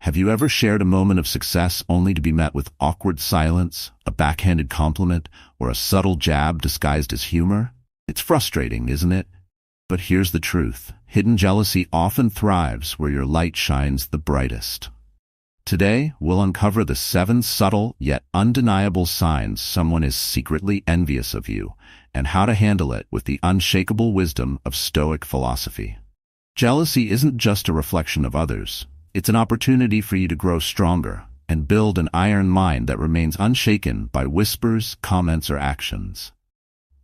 Have you ever shared a moment of success only to be met with awkward silence, a backhanded compliment, or a subtle jab disguised as humor? It's frustrating, isn't it? But here's the truth. Hidden jealousy often thrives where your light shines the brightest. Today, we'll uncover the 7 subtle yet undeniable signs someone is secretly envious of you, and how to handle it with the unshakable wisdom of Stoic philosophy. Jealousy isn't just a reflection of others. It's an opportunity for you to grow stronger and build an iron mind that remains unshaken by whispers, comments, or actions.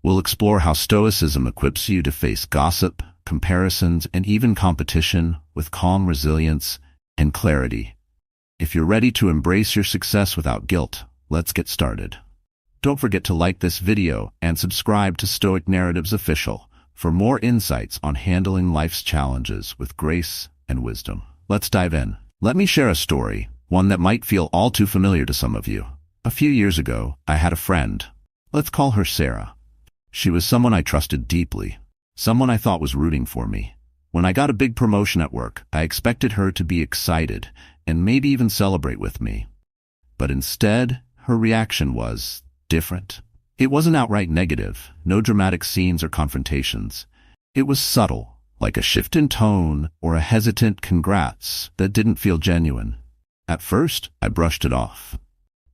We'll explore how Stoicism equips you to face gossip, comparisons, and even competition with calm resilience and clarity. If you're ready to embrace your success without guilt, let's get started. Don't forget to like this video and subscribe to Stoic Narratives Official for more insights on handling life's challenges with grace and wisdom. Let's dive in. Let me share a story, one that might feel all too familiar to some of you. A few years ago, I had a friend. Let's call her Sarah. She was someone I trusted deeply, someone I thought was rooting for me. When I got a big promotion at work, I expected her to be excited and maybe even celebrate with me. But instead, her reaction was different. It wasn't outright negative, no dramatic scenes or confrontations. It was subtle, like a shift in tone or a hesitant congrats that didn't feel genuine. At first, I brushed it off.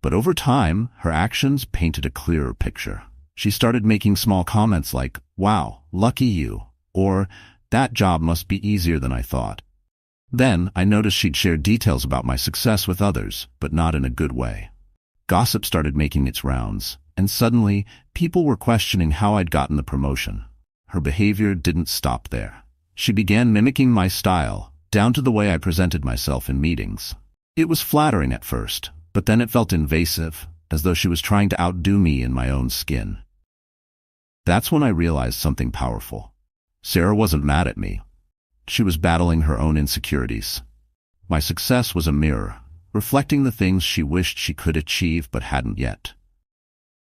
But over time, her actions painted a clearer picture. She started making small comments like, "Wow, lucky you," or "That job must be easier than I thought." Then, I noticed she'd share details about my success with others, but not in a good way. Gossip started making its rounds, and suddenly, people were questioning how I'd gotten the promotion. Her behavior didn't stop there. She began mimicking my style, down to the way I presented myself in meetings. It was flattering at first, but then it felt invasive, as though she was trying to outdo me in my own skin. That's when I realized something powerful. Sarah wasn't mad at me. She was battling her own insecurities. My success was a mirror, reflecting the things she wished she could achieve but hadn't yet.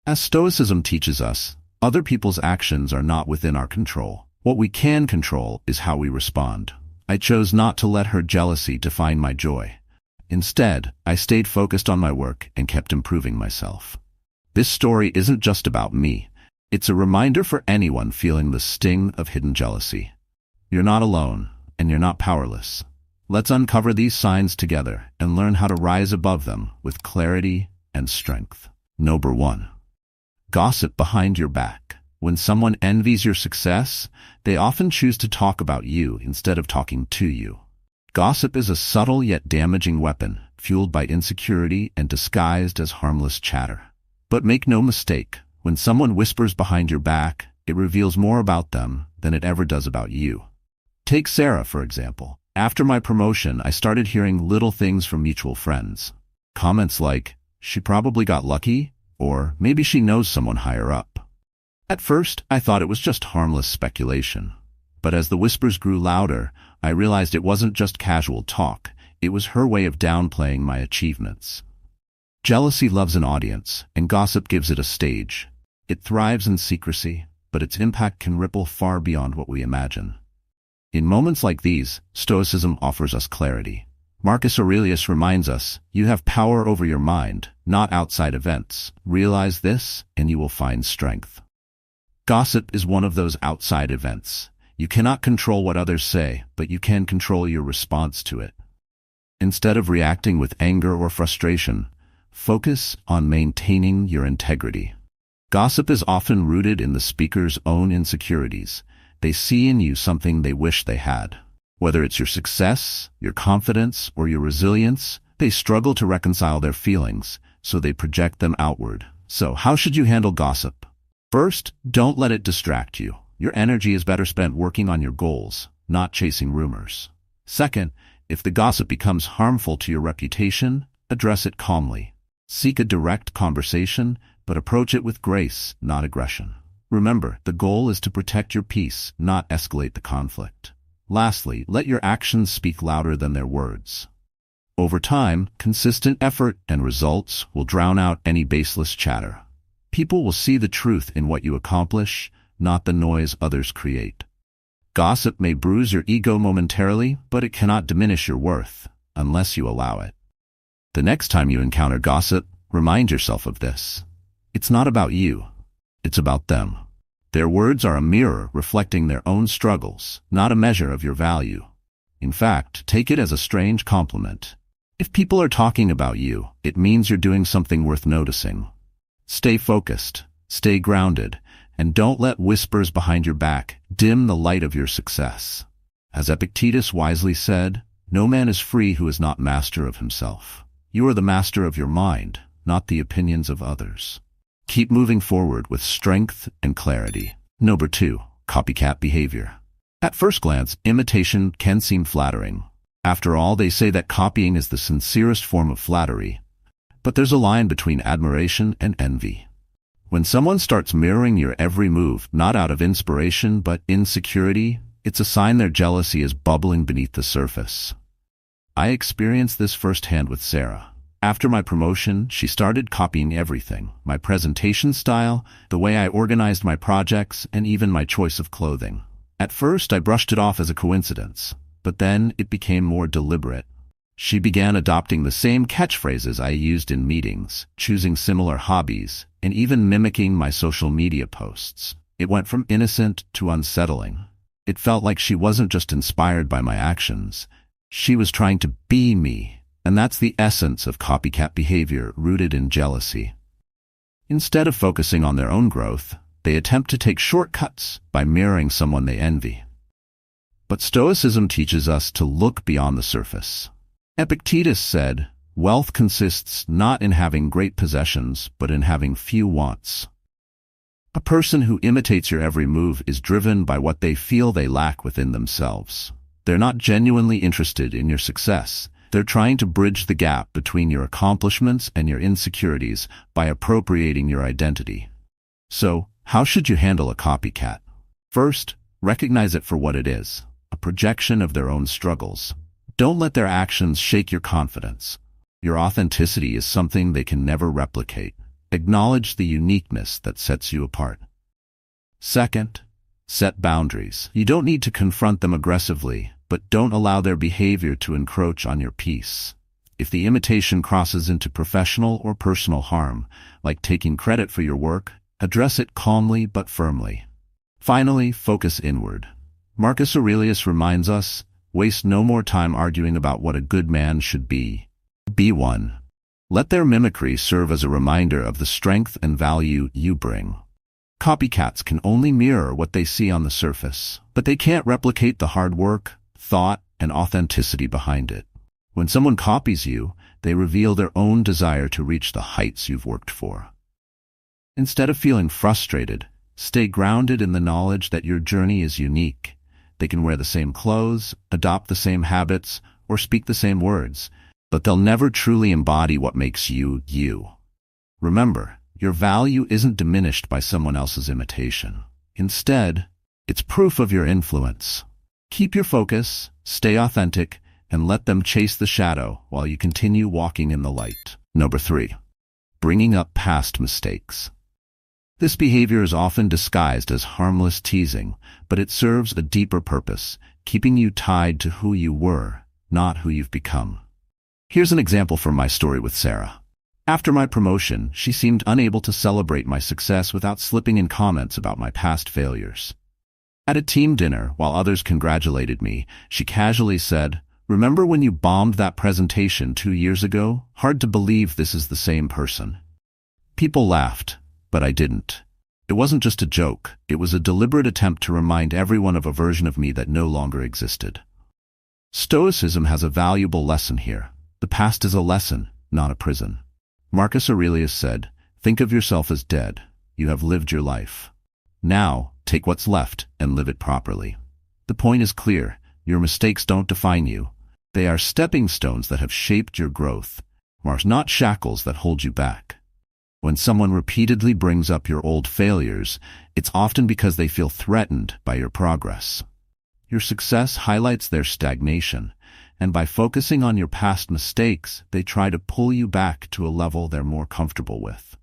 As Stoicism teaches us, other people's actions are not within our control. What we can control is how we respond. I chose not to let her jealousy define my joy. Instead, I stayed focused on my work and kept improving myself. This story isn't just about me. It's a reminder for anyone feeling the sting of hidden jealousy. You're not alone, and you're not powerless. Let's uncover these signs together and learn how to rise above them with clarity and strength. Number 1. Gossip behind your back. When someone envies your success, they often choose to talk about you instead of talking to you. Gossip is a subtle yet damaging weapon, fueled by insecurity and disguised as harmless chatter. But make no mistake, when someone whispers behind your back, it reveals more about them than it ever does about you. Take Sarah, for example. After my promotion, I started hearing little things from mutual friends. Comments like, "She probably got lucky," or "Maybe she knows someone higher up." At first, I thought it was just harmless speculation. But as the whispers grew louder, I realized it wasn't just casual talk. It was her way of downplaying my achievements. Jealousy loves an audience, and gossip gives it a stage. It thrives in secrecy, but its impact can ripple far beyond what we imagine. In moments like these, Stoicism offers us clarity. Marcus Aurelius reminds us, "You have power over your mind, not outside events. Realize this, and you will find strength." Gossip is one of those outside events. You cannot control what others say, but you can control your response to it. Instead of reacting with anger or frustration, focus on maintaining your integrity. Gossip is often rooted in the speaker's own insecurities. They see in you something they wish they had. Whether it's your success, your confidence, or your resilience, they struggle to reconcile their feelings, so they project them outward. So, how should you handle gossip? First, don't let it distract you. Your energy is better spent working on your goals, not chasing rumors. Second, if the gossip becomes harmful to your reputation, address it calmly. Seek a direct conversation, but approach it with grace, not aggression. Remember, the goal is to protect your peace, not escalate the conflict. Lastly, let your actions speak louder than their words. Over time, consistent effort and results will drown out any baseless chatter. People will see the truth in what you accomplish, not the noise others create. Gossip may bruise your ego momentarily, but it cannot diminish your worth, unless you allow it. The next time you encounter gossip, remind yourself of this. It's not about you. It's about them. Their words are a mirror reflecting their own struggles, not a measure of your value. In fact, take it as a strange compliment. If people are talking about you, it means you're doing something worth noticing. Stay focused, stay grounded, and don't let whispers behind your back dim the light of your success. As Epictetus wisely said, no man is free who is not master of himself. You are the master of your mind, not the opinions of others. Keep moving forward with strength and clarity. Number 2, copycat behavior. At first glance, imitation can seem flattering. After all, they say that copying is the sincerest form of flattery. But there's a line between admiration and envy. When someone starts mirroring your every move, not out of inspiration but insecurity, it's a sign their jealousy is bubbling beneath the surface. I experienced this firsthand with Sarah. After my promotion, she started copying everything: my presentation style, the way I organized my projects, and even my choice of clothing. At first, I brushed it off as a coincidence, but then it became more deliberate. She began adopting the same catchphrases I used in meetings, choosing similar hobbies, and even mimicking my social media posts. It went from innocent to unsettling. It felt like she wasn't just inspired by my actions. She was trying to be me, and that's the essence of copycat behavior rooted in jealousy. Instead of focusing on their own growth, they attempt to take shortcuts by mirroring someone they envy. But Stoicism teaches us to look beyond the surface. Epictetus said, "Wealth consists not in having great possessions, but in having few wants." A person who imitates your every move is driven by what they feel they lack within themselves. They're not genuinely interested in your success. They're trying to bridge the gap between your accomplishments and your insecurities by appropriating your identity. So, how should you handle a copycat? First, recognize it for what it is: a projection of their own struggles. Don't let their actions shake your confidence. Your authenticity is something they can never replicate. Acknowledge the uniqueness that sets you apart. Second, set boundaries. You don't need to confront them aggressively, but don't allow their behavior to encroach on your peace. If the imitation crosses into professional or personal harm, like taking credit for your work, address it calmly but firmly. Finally, focus inward. Marcus Aurelius reminds us, waste no more time arguing about what a good man should be. Be one. Let their mimicry serve as a reminder of the strength and value you bring. Copycats can only mirror what they see on the surface, but they can't replicate the hard work, thought, and authenticity behind it. When someone copies you, they reveal their own desire to reach the heights you've worked for. Instead of feeling frustrated, stay grounded in the knowledge that your journey is unique. They can wear the same clothes, adopt the same habits, or speak the same words, but they'll never truly embody what makes you, you. Remember, your value isn't diminished by someone else's imitation. Instead, it's proof of your influence. Keep your focus, stay authentic, and let them chase the shadow while you continue walking in the light. Number 3, bringing up past mistakes. This behavior is often disguised as harmless teasing, but it serves a deeper purpose, keeping you tied to who you were, not who you've become. Here's an example from my story with Sarah. After my promotion, she seemed unable to celebrate my success without slipping in comments about my past failures. At a team dinner, while others congratulated me, she casually said, "Remember when you bombed that presentation 2 years ago? Hard to believe this is the same person." People laughed, but I didn't. It wasn't just a joke. It was a deliberate attempt to remind everyone of a version of me that no longer existed. Stoicism has a valuable lesson here. The past is a lesson, not a prison. Marcus Aurelius said, "Think of yourself as dead. You have lived your life. Now, take what's left and live it properly." The point is clear. Your mistakes don't define you. They are stepping stones that have shaped your growth, not shackles that hold you back. When someone repeatedly brings up your old failures, it's often because they feel threatened by your progress. Your success highlights their stagnation, and by focusing on your past mistakes, they try to pull you back to a level they're more comfortable with.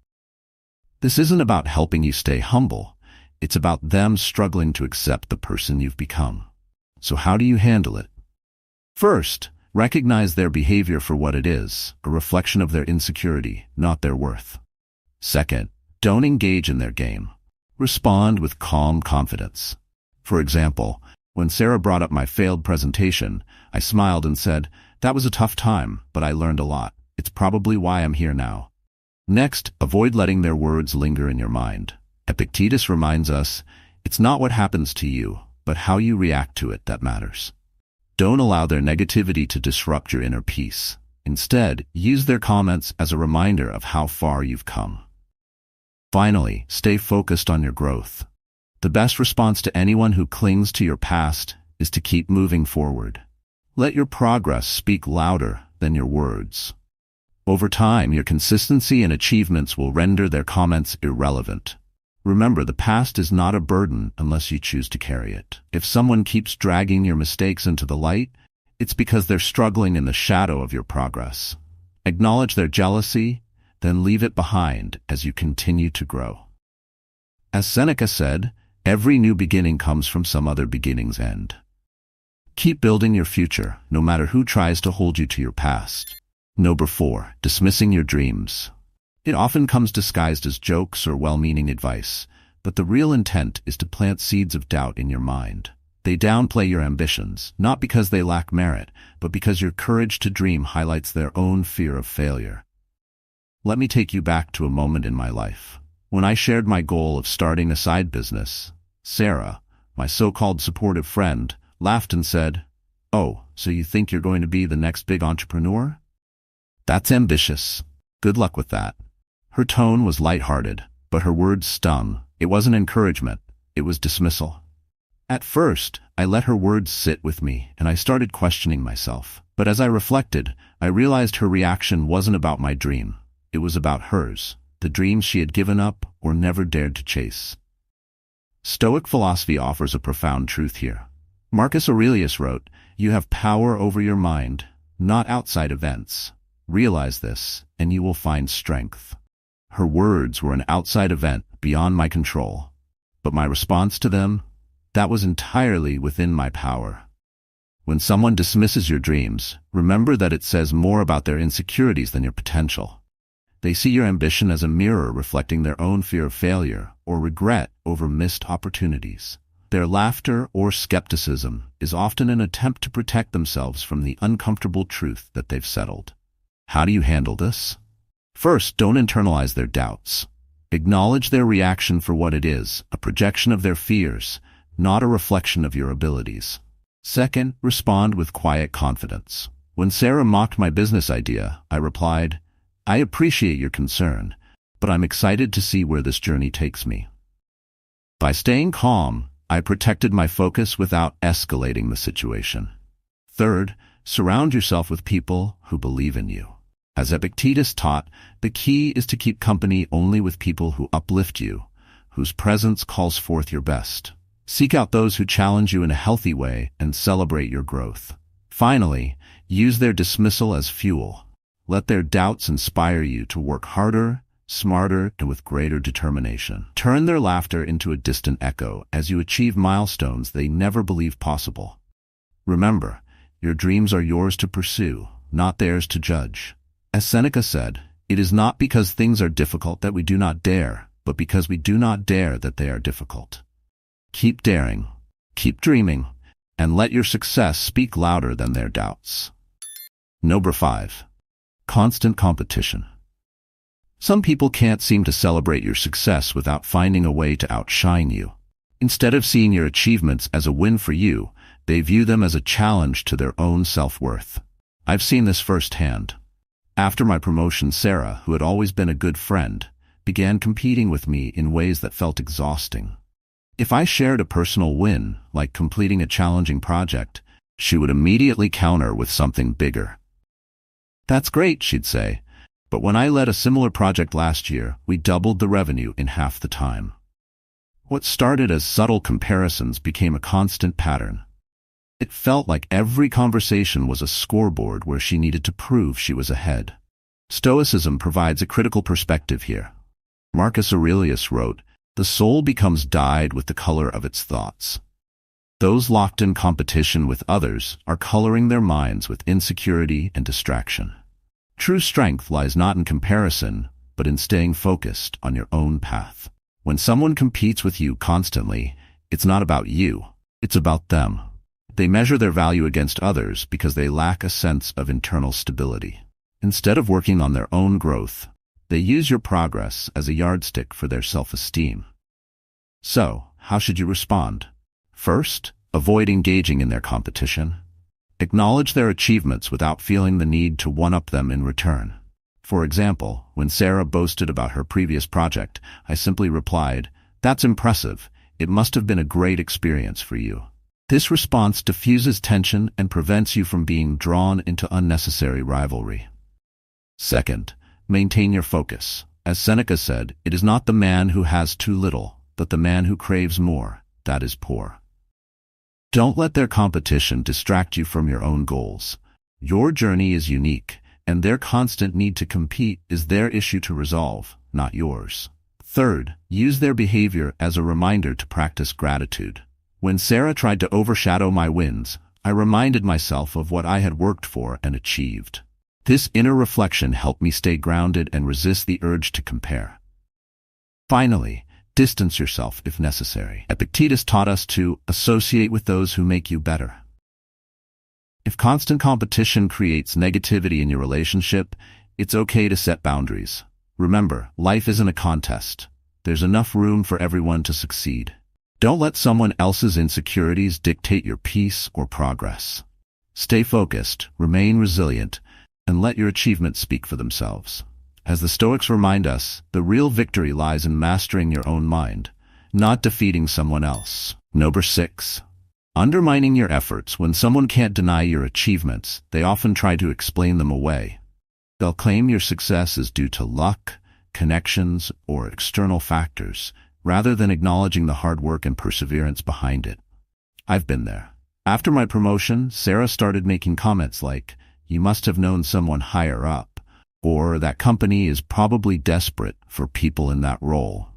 This isn't about helping you stay humble. It's about them struggling to accept the person you've become. So how do you handle it? First, Recognize their behavior for what it is, a reflection of their insecurity, not their worth. Second, don't engage in their game. Respond with calm confidence. For example, when Sarah brought up my failed presentation, I smiled and said, "That was a tough time, but I learned a lot. It's probably why I'm here now." Next, avoid letting their words linger in your mind. Epictetus reminds us, it's not what happens to you, but how you react to it that matters. Don't allow their negativity to disrupt your inner peace. Instead, use their comments as a reminder of how far you've come. Finally, stay focused on your growth. The best response to anyone who clings to your past is to keep moving forward. Let your progress speak louder than your words. Over time, your consistency and achievements will render their comments irrelevant. Remember, the past is not a burden unless you choose to carry it. If someone keeps dragging your mistakes into the light, it's because they're struggling in the shadow of your progress. Acknowledge their jealousy, then leave it behind as you continue to grow. As Seneca said, every new beginning comes from some other beginning's end. Keep building your future, no matter who tries to hold you to your past. Number 4, dismissing your dreams. It often comes disguised as jokes or well-meaning advice, but the real intent is to plant seeds of doubt in your mind. They downplay your ambitions, not because they lack merit, but because your courage to dream highlights their own fear of failure. Let me take you back to a moment in my life. When I shared my goal of starting a side business, Sarah, my so-called supportive friend, laughed and said, "Oh, so you think you're going to be the next big entrepreneur? That's ambitious. Good luck with that." Her tone was lighthearted, but her words stung. It wasn't encouragement, it was dismissal. At first, I let her words sit with me, and I started questioning myself. But as I reflected, I realized her reaction wasn't about my dream. It was about hers, the dreams she had given up or never dared to chase. Stoic philosophy offers a profound truth here. Marcus Aurelius wrote, "You have power over your mind, not outside events. Realize this, and you will find strength." Her words were an outside event beyond my control, but my response to them, that was entirely within my power. When someone dismisses your dreams, remember that it says more about their insecurities than your potential. They see your ambition as a mirror reflecting their own fear of failure or regret over missed opportunities. Their laughter or skepticism is often an attempt to protect themselves from the uncomfortable truth that they've settled. How do you handle this? First, don't internalize their doubts. Acknowledge their reaction for what it is, a projection of their fears, not a reflection of your abilities. Second, respond with quiet confidence. When Sarah mocked my business idea, I replied, "I appreciate your concern, but I'm excited to see where this journey takes me." By staying calm, I protected my focus without escalating the situation. Third, surround yourself with people who believe in you. As Epictetus taught, the key is to keep company only with people who uplift you, whose presence calls forth your best. Seek out those who challenge you in a healthy way and celebrate your growth. Finally, use their dismissal as fuel. Let their doubts inspire you to work harder, smarter, and with greater determination. Turn their laughter into a distant echo as you achieve milestones they never believed possible. Remember, your dreams are yours to pursue, not theirs to judge. As Seneca said, it is not because things are difficult that we do not dare, but because we do not dare that they are difficult. Keep daring, keep dreaming, and let your success speak louder than their doubts. Number 5. Constant competition. Some people can't seem to celebrate your success without finding a way to outshine you. Instead of seeing your achievements as a win for you, they view them as a challenge to their own self-worth. I've seen this firsthand. After my promotion, Sarah, who had always been a good friend, began competing with me in ways that felt exhausting. If I shared a personal win, like completing a challenging project, she would immediately counter with something bigger. "That's great," she'd say, "but when I led a similar project last year, we doubled the revenue in half the time." What started as subtle comparisons became a constant pattern. It felt like every conversation was a scoreboard where she needed to prove she was ahead. Stoicism provides a critical perspective here. Marcus Aurelius wrote, "The soul becomes dyed with the color of its thoughts." Those locked in competition with others are coloring their minds with insecurity and distraction. True strength lies not in comparison, but in staying focused on your own path. When someone competes with you constantly, it's not about you, it's about them. They measure their value against others because they lack a sense of internal stability. Instead of working on their own growth, they use your progress as a yardstick for their self-esteem. So, how should you respond? First, avoid engaging in their competition. Acknowledge their achievements without feeling the need to one-up them in return. For example, when Sarah boasted about her previous project, I simply replied, "That's impressive. It must have been a great experience for you." This response diffuses tension and prevents you from being drawn into unnecessary rivalry. Second, maintain your focus. As Seneca said, it is not the man who has too little, but the man who craves more, that is poor. Don't let their competition distract you from your own goals. Your journey is unique, and their constant need to compete is their issue to resolve, not yours. Third, use their behavior as a reminder to practice gratitude. When Sarah tried to overshadow my wins, I reminded myself of what I had worked for and achieved. This inner reflection helped me stay grounded and resist the urge to compare. Finally, distance yourself if necessary. Epictetus taught us to associate with those who make you better. If constant competition creates negativity in your relationship, it's okay to set boundaries. Remember, life isn't a contest. There's enough room for everyone to succeed. Don't let someone else's insecurities dictate your peace or progress. Stay focused, remain resilient, and let your achievements speak for themselves. As the Stoics remind us, the real victory lies in mastering your own mind, not defeating someone else. Number 6. Undermining your efforts. When someone can't deny your achievements, they often try to explain them away. They'll claim your success is due to luck, connections, or external factors, rather than acknowledging the hard work and perseverance behind it. I've been there. After my promotion, Sarah started making comments like, "You must have known someone higher up," or "That company is probably desperate for people in that role."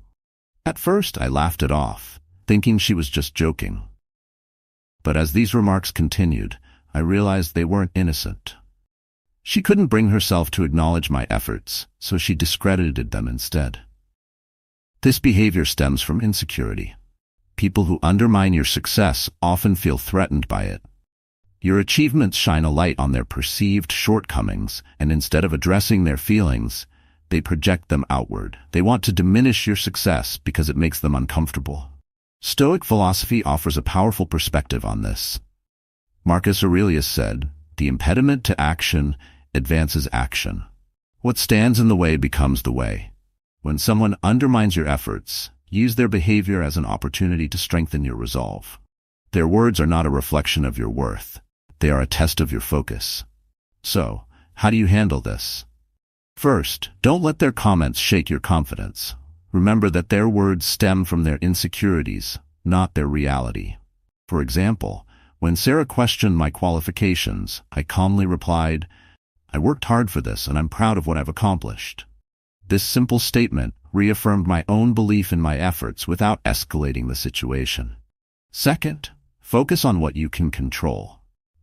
At first, I laughed it off, thinking she was just joking. But as these remarks continued, I realized they weren't innocent. She couldn't bring herself to acknowledge my efforts, so she discredited them instead. This behavior stems from insecurity. People who undermine your success often feel threatened by it. Your achievements shine a light on their perceived shortcomings, and instead of addressing their feelings, they project them outward. They want to diminish your success because it makes them uncomfortable. Stoic philosophy offers a powerful perspective on this. Marcus Aurelius said, "The impediment to action advances action. What stands in the way becomes the way." When someone undermines your efforts, use their behavior as an opportunity to strengthen your resolve. Their words are not a reflection of your worth. They are a test of your focus. So, how do you handle this? First, don't let their comments shake your confidence. Remember that their words stem from their insecurities, not their reality. For example, when Sarah questioned my qualifications, I calmly replied, "I worked hard for this and I'm proud of what I've accomplished." This simple statement reaffirmed my own belief in my efforts without escalating the situation. Second, focus on what you can control.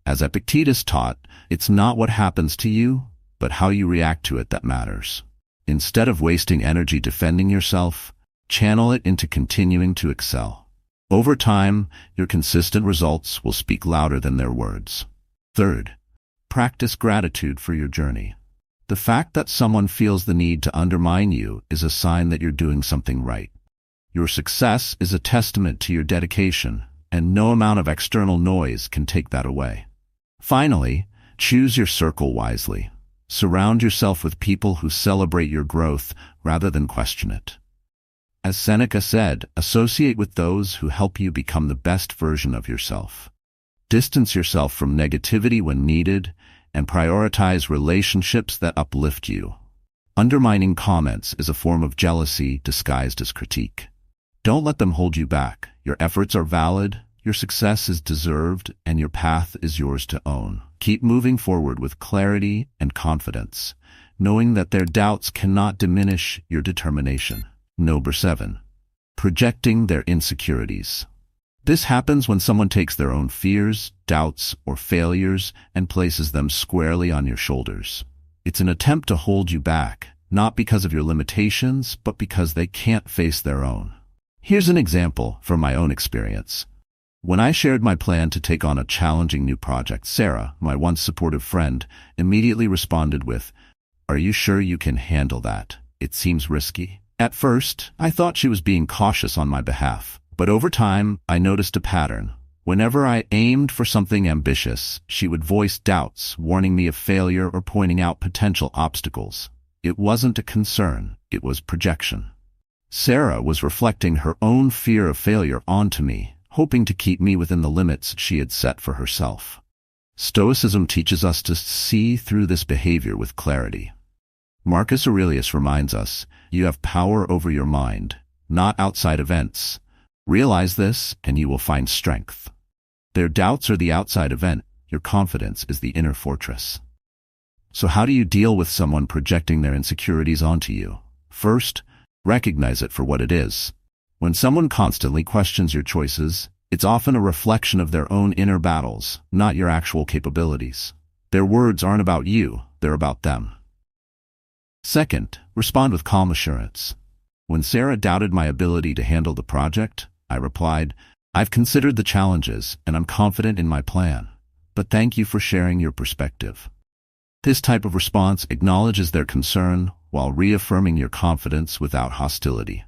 As Epictetus taught, it's not what happens to you, but how you react to it that matters. Instead of wasting energy defending yourself, channel it into continuing to excel. Over time, your consistent results will speak louder than their words. Third, practice gratitude for your journey. The fact that someone feels the need to undermine you is a sign that you're doing something right. Your success is a testament to your dedication, and no amount of external noise can take that away. Finally, choose your circle wisely. Surround yourself with people who celebrate your growth rather than question it. As Seneca said, associate with those who help you become the best version of yourself. Distance yourself from negativity when needed, and prioritize relationships that uplift you. Undermining comments is a form of jealousy disguised as critique. Don't let them hold you back. Your efforts are valid, your success is deserved, and your path is yours to own. Keep moving forward with clarity and confidence, knowing that their doubts cannot diminish your determination. Number 7. Projecting their insecurities. This happens when someone takes their own fears, doubts, or failures and places them squarely on your shoulders. It's an attempt to hold you back, not because of your limitations, but because they can't face their own. Here's an example from my own experience. When I shared my plan to take on a challenging new project, Sarah, my once supportive friend, immediately responded with, "Are you sure you can handle that? It seems risky." At first, I thought she was being cautious on my behalf, but over time, I noticed a pattern. Whenever I aimed for something ambitious, she would voice doubts, warning me of failure or pointing out potential obstacles. It wasn't a concern, it was projection. Sarah was reflecting her own fear of failure onto me, hoping to keep me within the limits she had set for herself. Stoicism teaches us to see through this behavior with clarity. Marcus Aurelius reminds us, you have power over your mind, not outside events. Realize this, and you will find strength. Their doubts are the outside event, your confidence is the inner fortress. So how do you deal with someone projecting their insecurities onto you? First, recognize it for what it is. When someone constantly questions your choices, it's often a reflection of their own inner battles, not your actual capabilities. Their words aren't about you, they're about them. Second, respond with calm assurance. When Sarah doubted my ability to handle the project, I replied, "I've considered the challenges, and I'm confident in my plan. But thank you for sharing your perspective." This type of response acknowledges their concern while reaffirming your confidence without hostility.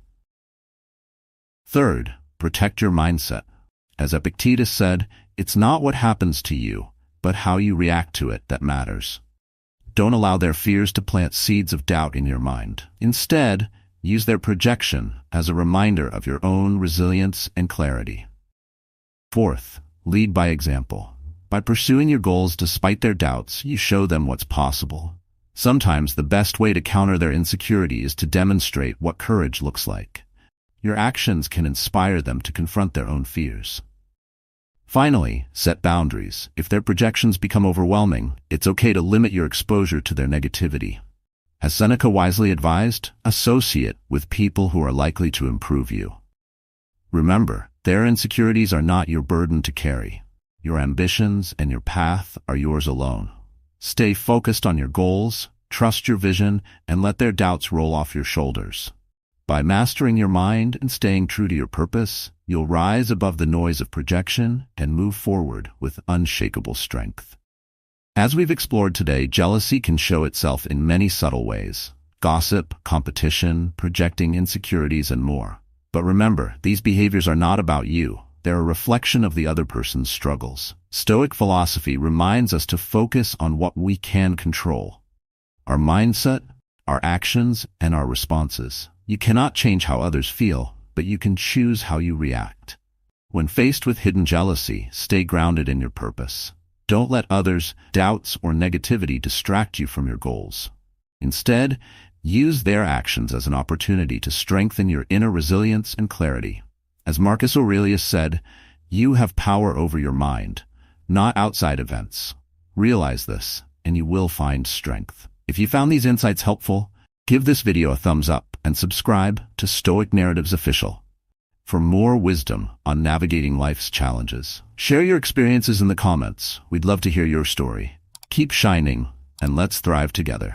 Third, protect your mindset. As Epictetus said, it's not what happens to you, but how you react to it that matters. Don't allow their fears to plant seeds of doubt in your mind. Instead, use their projection as a reminder of your own resilience and clarity. Fourth, lead by example. By pursuing your goals despite their doubts, you show them what's possible. Sometimes the best way to counter their insecurity is to demonstrate what courage looks like. Your actions can inspire them to confront their own fears. Finally, set boundaries. If their projections become overwhelming, it's okay to limit your exposure to their negativity. As Seneca wisely advised, associate with people who are likely to improve you. Remember, their insecurities are not your burden to carry. Your ambitions and your path are yours alone. Stay focused on your goals, trust your vision, and let their doubts roll off your shoulders. By mastering your mind and staying true to your purpose, you'll rise above the noise of projection and move forward with unshakable strength. As we've explored today, jealousy can show itself in many subtle ways: gossip, competition, projecting insecurities, and more. But remember, these behaviors are not about you. They're a reflection of the other person's struggles. Stoic philosophy reminds us to focus on what we can control: our mindset, our actions, and our responses. You cannot change how others feel, but you can choose how you react. When faced with hidden jealousy, stay grounded in your purpose. Don't let others' doubts or negativity distract you from your goals. Instead, use their actions as an opportunity to strengthen your inner resilience and clarity. As Marcus Aurelius said, you have power over your mind, not outside events. Realize this, and you will find strength. If you found these insights helpful, give this video a thumbs up and subscribe to Stoic Narratives Official for more wisdom on navigating life's challenges. Share your experiences in the comments. We'd love to hear your story. Keep shining, and let's thrive together.